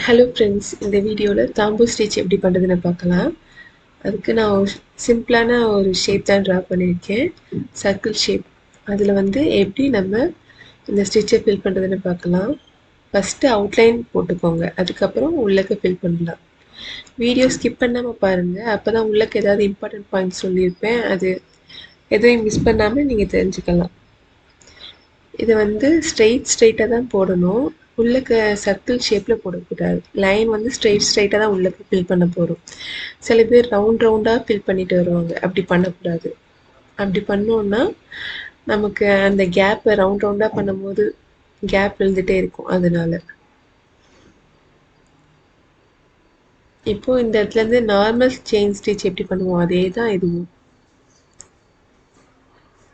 Hello friends, இந்த வீடியோவில் தாம்பூ stitch எப்படி பண்ணுறதுன்னு பார்க்கலாம். அதுக்கு நான் ஒரு சிம்பிளான ஒரு ஷேப் தான் ட்ரா பண்ணியிருக்கேன், சர்க்கிள் ஷேப். அதில் வந்து எப்படி நம்ம இந்த ஸ்டிச்சை ஃபில் பண்ணுறதுன்னு பார்க்கலாம். ஃபஸ்ட்டு அவுட்லைன் போட்டுக்கோங்க, அதுக்கப்புறம் உள்ளக்க ஃபில் பண்ணலாம். வீடியோ ஸ்கிப் பண்ணாமல் பாருங்கள், அப்போ தான் உள்ளக்க ஏதாவது இம்பார்ட்டன்ட் பாயிண்ட்ஸ் சொல்லியிருப்பேன், அது எதையும் மிஸ் பண்ணாமல் நீங்கள் தெரிஞ்சுக்கலாம். இதை வந்து ஸ்ட்ரெயிட்டாக தான் போடணும், உள்ளக்க சர்க்கிள் ஷேப்பில் போடக்கூடாது. லைன் வந்து ஸ்ட்ரெயிட்டாக தான் உள்ளக்க ஃபில் பண்ண போகிறோம். சில பேர் ரவுண்டாக ஃபில் பண்ணிட்டு வருவாங்க, அப்படி பண்ணக்கூடாது. அப்படி பண்ணோன்னா நமக்கு அந்த கேப்பை ரவுண்டாக பண்ணும்போது கேப் விழுந்துகிட்டே இருக்கும். அதனால இப்போது இந்த இடத்துலேருந்து நார்மல் செயின் ஸ்டிச் எப்படி பண்ணுவோம் அதே தான் இதுவும்.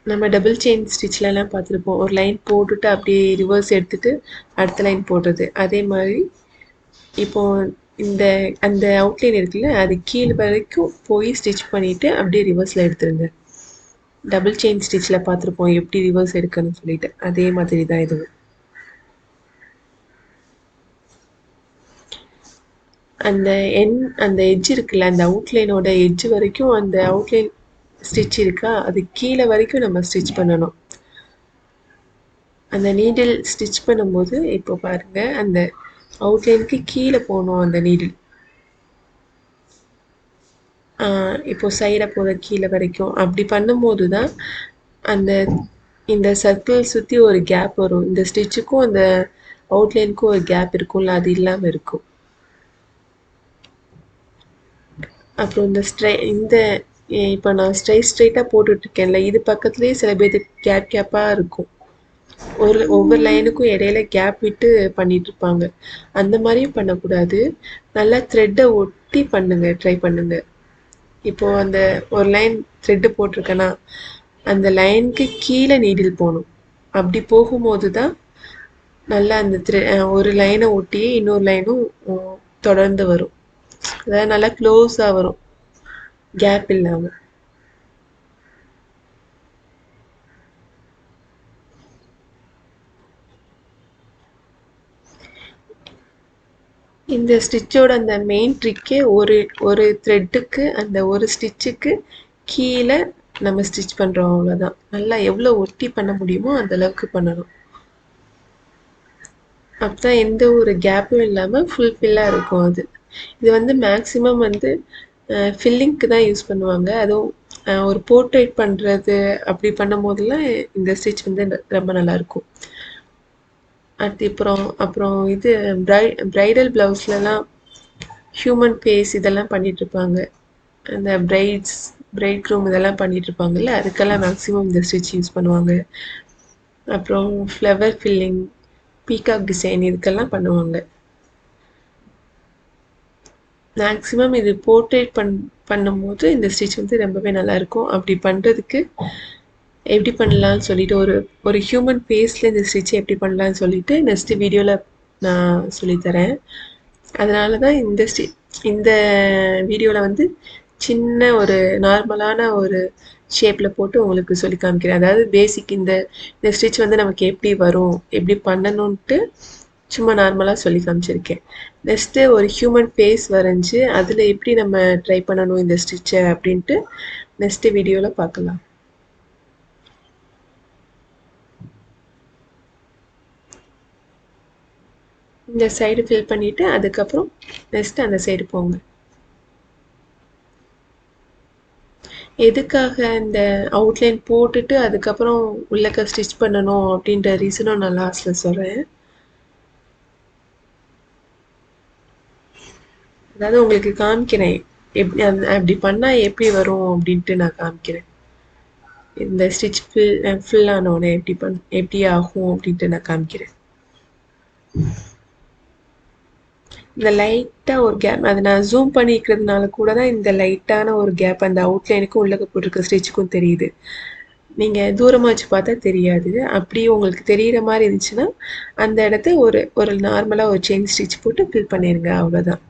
நம்ம டபுள் செயின் ஸ்டிச்லலாம் பார்த்துருப்போம், ஒரு லைன் போட்டுட்டு அப்படியே ரிவர்ஸ் எடுத்துகிட்டு அடுத்த லைன் போடுறது. அதே மாதிரி இப்போது அந்த அவுட்லைன் இருக்குல்ல, அது கீழே வரைக்கும் போய் ஸ்டிச் பண்ணிவிட்டு அப்படியே ரிவர்ஸில் எடுத்துருங்க. டபுள் செயின் ஸ்டிச்சில் பார்த்துருப்போம் எப்படி ரிவர்ஸ் எடுக்கணும்னு சொல்லிட்டு, அதே மாதிரி தான் இதுவும். அந்த எட்ஜ் இருக்குல்ல, அந்த அவுட்லைனோட எட்ஜ் வரைக்கும் அந்த அவுட்லைன் ஸ்டிச் இருக்கா, அது கீழே வரைக்கும் நம்ம ஸ்டிச் பண்ணணும். அந்த நீடில் ஸ்டிச் பண்ணும்போது இப்போ பாருங்கள், அந்த அவுட்லைனுக்கு கீழே போகணும் அந்த நீடில். இப்போ சைடை போகிற கீழே வரைக்கும் அப்படி பண்ணும்போது தான் இந்த சர்க்கிள் சுற்றி ஒரு கேப் வரும். இந்த ஸ்டிச்சுக்கும் அந்த அவுட்லைனுக்கும் ஒரு கேப் இருக்கும்ல, அது இல்லாமல் இருக்கும். அப்புறம் இப்போ நான் ஸ்ட்ரைட்டாக போட்டுட்ருக்கேன்ல, இது பக்கத்துலேயே சில பேருக்கு கேப்பாக இருக்கும். ஒவ்வொரு லைனுக்கும் இடையில கேப் விட்டு பண்ணிகிட்ருப்பாங்க. அந்த மாதிரியும் பண்ணக்கூடாது, நல்லா த்ரெட்டை ஒட்டி ட்ரை பண்ணுங்கள். இப்போது அந்த ஒரு லைன் த்ரெட்டு போட்டிருக்கேன்னா அந்த லைனுக்கு கீழே நீடில் போகணும். அப்படி போகும்போது தான் நல்லா அந்த ஒரு லைனை ஒட்டி இன்னொரு லைனும் தொடர்ந்து வரும். அதாவது நல்லா க்ளோஸாக வரும், கேப் இல்லாமல். இந்த ஸ்டிச்சோட அந்த மெயின் ட்ரிக்கே ஒரு த்ரெட்டுக்கு அந்த ஒரு ஸ்டிச்சுக்கு கீழே நம்ம ஸ்டிச் பண்ணுறோம், அவ்வளோதான். நல்லா எவ்வளோ ஒட்டி பண்ண முடியுமோ அந்த அளவுக்கு பண்ணணும். அப்போ தான் எந்த ஒரு கேப்பும் இல்லாமல் ஃபுல்ஃபில்லாக இருக்கும் அது. இது வந்து மேக்ஸிமம் வந்து ஃபில்லிங்க்கு தான் யூஸ் பண்ணுவாங்க. அதுவும் ஒரு போர்ட்ரேட் பண்ணுறது அப்படி பண்ணும் போதெல்லாம் இந்த ஸ்டிச் வந்து ரொம்ப நல்லாயிருக்கும். அப்புறம் இது ப்ரைடல் ப்ளவுஸ்லலாம் ஹியூமன் ஃபேஸ் இதெல்லாம் பண்ணிகிட்ருப்பாங்க. அந்த பிரைட் க்ரூம் இதெல்லாம் பண்ணிகிட்ருப்பாங்கல்ல, அதுக்கெல்லாம் மேக்ஸிமம் இந்த ஸ்டிச் யூஸ் பண்ணுவாங்க. அப்புறம் ஃப்ளவர் ஃபில்லிங், பீகாக் டிசைன் இதுக்கெல்லாம் பண்ணுவாங்க. மேக்ஸிமம் இது போர்ட்ரேட் பண்ணும்போது இந்த ஸ்டிச் வந்து ரொம்பவே நல்லாயிருக்கும். அப்படி பண்ணுறதுக்கு எப்படி பண்ணலான்னு சொல்லிட்டு ஒரு ஹியூமன் ஃபேஸில் இந்த ஸ்டிச்சை எப்படி பண்ணலான்னு சொல்லிட்டு நெக்ஸ்ட்டு வீடியோவில் நான் சொல்லித்தரேன். அதனால தான் இந்த வீடியோவில் வந்து சின்ன ஒரு நார்மலான ஒரு ஷேப்பில் போட்டு உங்களுக்கு சொல்லி காமிக்கிறேன். அதாவது பேசிக் இந்த ஸ்டிச் வந்து நமக்கு எப்படி வரும், எப்படி பண்ணணுன்ட்டு சும்மா நார்மலாக சொல்லி காமிச்சிருக்கேன். நெக்ஸ்ட்டு ஒரு ஹியூமன் ஃபேஸ் வரைஞ்சி அதில் எப்படி நம்ம ட்ரை பண்ணணும் இந்த ஸ்டிச்சை அப்படின்ட்டு நெக்ஸ்ட்டு வீடியோவில் பார்க்கலாம். இந்த சைடு ஃபில் பண்ணிவிட்டு அதுக்கப்புறம் நெக்ஸ்ட்டு அந்த சைடு போங்க. எதுக்காக இந்த அவுட்லைன் போட்டுட்டு அதுக்கப்புறம் உள்ளக்க ஸ்டிச் பண்ணணும் அப்படின்ற ரீசனும் நான் லாஸ்ட்டில் சொல்கிறேன். அதாவது உங்களுக்கு காமிக்கிறேன் எப்படி அப்படி பண்ணால் எப்படி வரும் அப்படின்ட்டு நான் காமிக்கிறேன். இந்த ஸ்டிச் ஃபுல்லானோடனே எப்படி ஆகும் அப்படின்ட்டு நான் காமிக்கிறேன். இந்த லைட்டாக ஒரு கேப், அதை நான் ஜூம் பண்ணிக்கிறதுனால கூட தான் இந்த லைட்டான ஒரு கேப் அந்த அவுட்லைனுக்கும் உள்ளக்க போட்டிருக்க ஸ்டிச்சுக்கும் தெரியுது. நீங்கள் தூரமாக வச்சு பார்த்தா தெரியாது. அப்படியே உங்களுக்கு தெரிகிற மாதிரி இருந்துச்சுன்னா அந்த இடத்த ஒரு நார்மலாக ஒரு செயின் ஸ்டிச் போட்டு ஃபில் பண்ணிடுங்க, அவ்வளோதான்.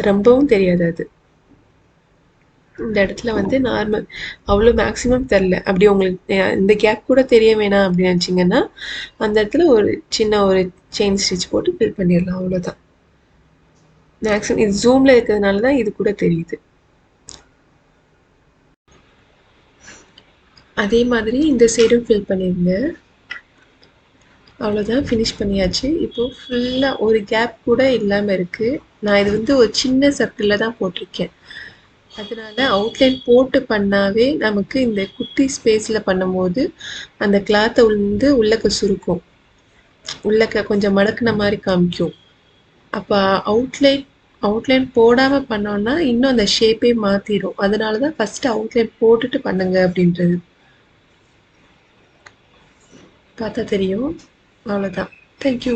ரொம்பவும் தெரியாது அது. இந்த இடத்துல வந்து நார்மல் அவ்வளோ மேக்ஸிமம் தெரில அப்படி உங்களுக்கு இந்த கேப் கூட தெரிய வேணாம் அப்படின்னு நினச்சிங்கன்னா அந்த இடத்துல ஒரு சின்ன ஒரு செயின் ஸ்டிச் போட்டு ஃபில் பண்ணிடலாம் அவ்வளோதான். மேக்ஸிமம் இது ஜூமில் இருக்கிறதுனால தான் இது கூட தெரியுது. அதே மாதிரி இந்த சைடும் ஃபில் பண்ணிடுங்க. அவ்வளோதான், ஃபினிஷ் பண்ணியாச்சு. இப்போது ஃபுல்லாக ஒரு கேப் கூட இல்லாமல் இருக்குது. நான் இது வந்து ஒரு சின்ன சர்க்கிளில் தான் போட்டிருக்கேன். அதனால அவுட்லைன் போட்டு பண்ணாவே நமக்கு இந்த குட்டி ஸ்பேஸில் பண்ணும்போது அந்த கிளாத்தை வந்து உள்ளக்க சுருக்கும், உள்ளக்க கொஞ்சம் மடக்குன மாதிரி காமிக்கும். அப்போ அவுட்லைன் அவுட்லைன் போடாமல் பண்ணோன்னா இன்னும் அந்த ஷேப்பே மாற்றிடும். அதனால தான் ஃபஸ்ட்டு அவுட்லைன் போட்டுட்டு பண்ணுங்க அப்படின்றது. பார்த்தா தெரியும். அவ்வளோதான். தேங்க்யூ.